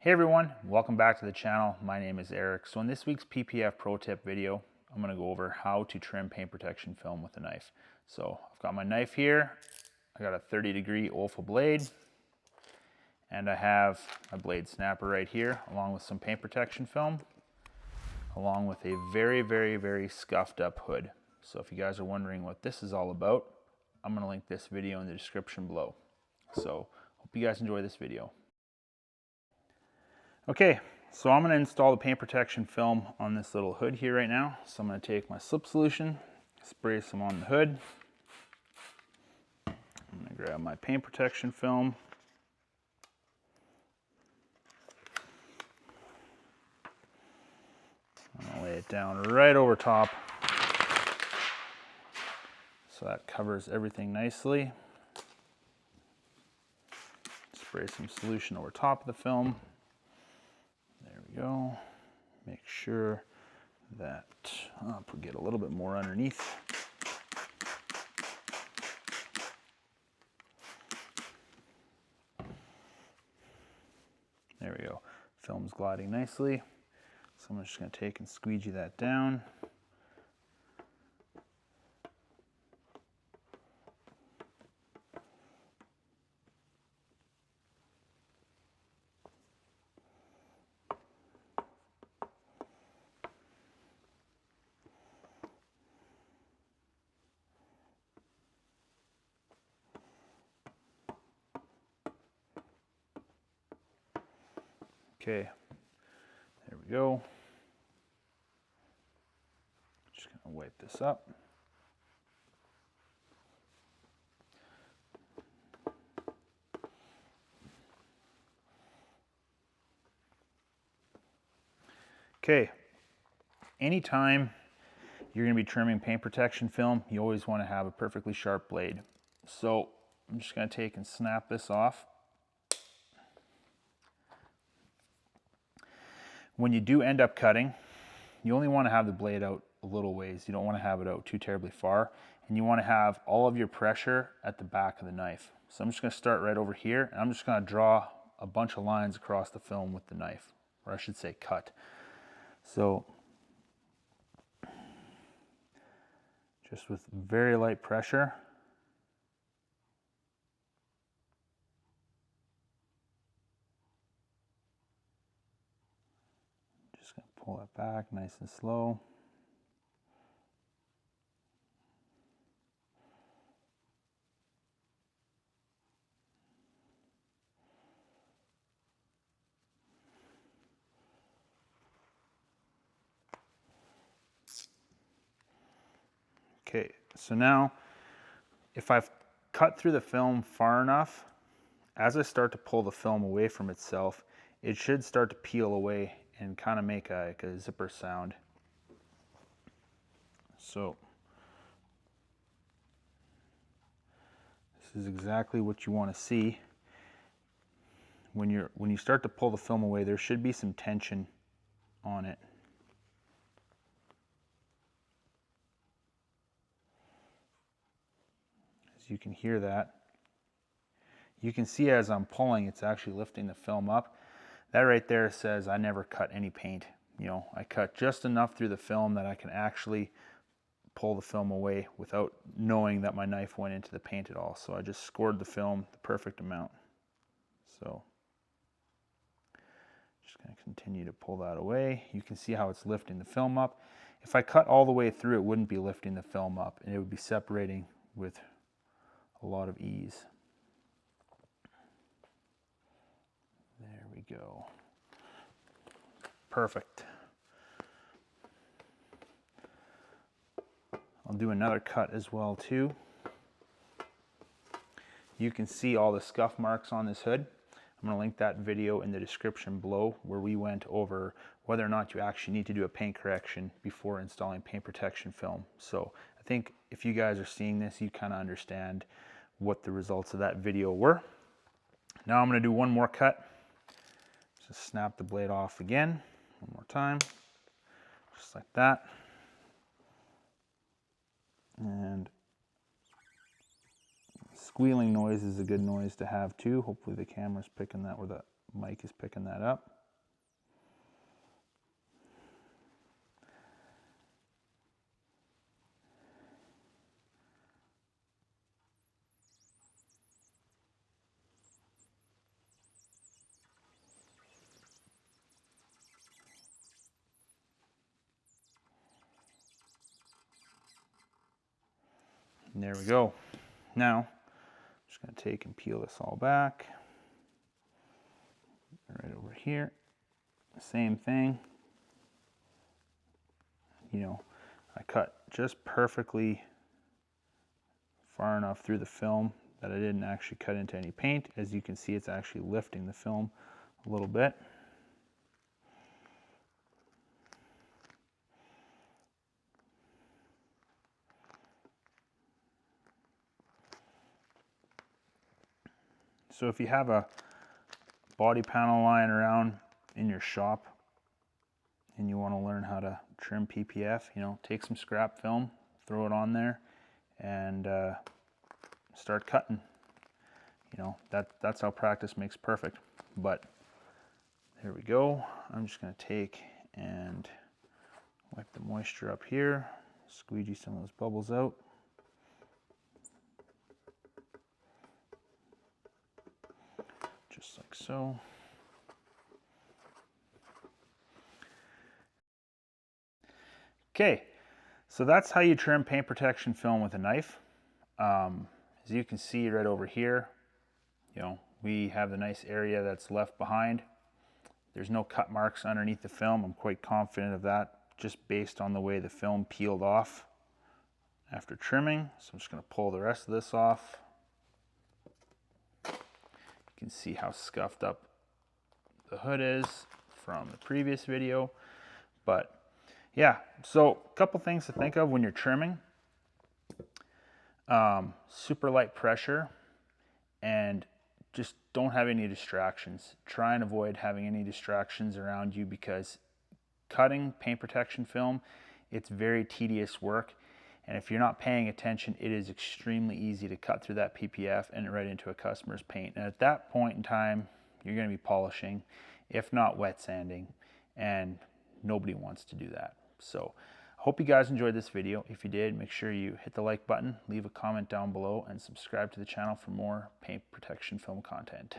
Hey everyone, welcome back to the channel. My name is Eric. So in this week's PPF Pro Tip video, I'm going to go over how to trim paint protection film with a knife. So I've got my knife here. I got a 30-degree Olfa blade, and I have my blade snapper right here, along with some paint protection film, along with a very scuffed up hood. So if you guys are wondering what this is all about, I'm going to link this video in the description below. So hope you guys enjoy this video. Okay, so I'm going to install the paint protection film on this little hood here right now. So I'm going to take my slip solution, spray some on the hood. I'm going to grab my paint protection film. I'm going to lay it down right over top. So that covers everything nicely. Spray some solution over top of the film. There we go. Make sure that I'll get a little bit more underneath. There we go. Film's gliding nicely. So I'm just going to take and squeegee that down. Okay, there we go. Just going to wipe this up. Okay, anytime you're going to be trimming paint protection film, you always want to have a perfectly sharp blade. So I'm just going to take and snap this off. When you do end up cutting, you only want to have the blade out a little ways. You don't want to have it out too terribly far. And you want to have all of your pressure at the back of the knife. So I'm just going to start right over here, and I'm just going to draw a bunch of lines across the film with the knife, or I should say cut. So just with very light pressure. Just going to pull it back nice and slow. Okay, so now if I've cut through the film far enough, as I start to pull the film away from itself, it should start to peel away and kind of make like a zipper sound. So this is exactly what you want to see. When you start to pull the film away, there should be some tension on it. As you can hear that. You can see as I'm pulling, it's actually lifting the film up. That right there says I never cut any paint. You know, I cut just enough through the film that I can actually pull the film away without knowing that my knife went into the paint at all. So I just scored the film the perfect amount. So just going to continue to pull that away. You can see how it's lifting the film up. If I cut all the way through, it wouldn't be lifting the film up, and it would be separating with a lot of ease. There we go. Perfect. I'll do another cut as well too. You can see all the scuff marks on this hood. I'm going to link that video in the description below where we went over whether or not you actually need to do a paint correction before installing paint protection film. So I think if you guys are seeing this, you kind of understand what the results of that video were. Now I'm going to do one more cut. Just snap the blade off again, one more time, just like that. And squealing noise is a good noise to have too. Hopefully the camera's picking that, or the mic is picking that up. And there we go. Now, I'm just going to take and peel this all back. Right over here, same thing. You know, I cut just perfectly far enough through the film that I didn't actually cut into any paint. As you can see, it's actually lifting the film a little bit. So if you have a body panel lying around in your shop and you want to learn how to trim PPF, you know, take some scrap film, throw it on there, and start cutting. You know, that's how practice makes perfect. But there we go. I'm just going to take and wipe the moisture up here, squeegee some of those bubbles out. Just like so. Okay, so that's how you trim paint protection film with a knife. As you can see right over here, you know, we have the nice area that's left behind. There's no cut marks underneath the film. I'm quite confident of that, just based on the way the film peeled off after trimming. So I'm just going to pull the rest of this off. You can see how scuffed up the hood is from the previous video. But yeah, so a couple things to think of when you're trimming. Super light pressure, and just don't have any distractions. Try and avoid having any distractions around you, because cutting paint protection film, it's very tedious work. And if you're not paying attention, it is extremely easy to cut through that PPF and right into a customer's paint. And at that point in time, you're going to be polishing, if not wet sanding, and nobody wants to do that. So I hope you guys enjoyed this video. If you did, make sure you hit the like button, leave a comment down below, and subscribe to the channel for more paint protection film content.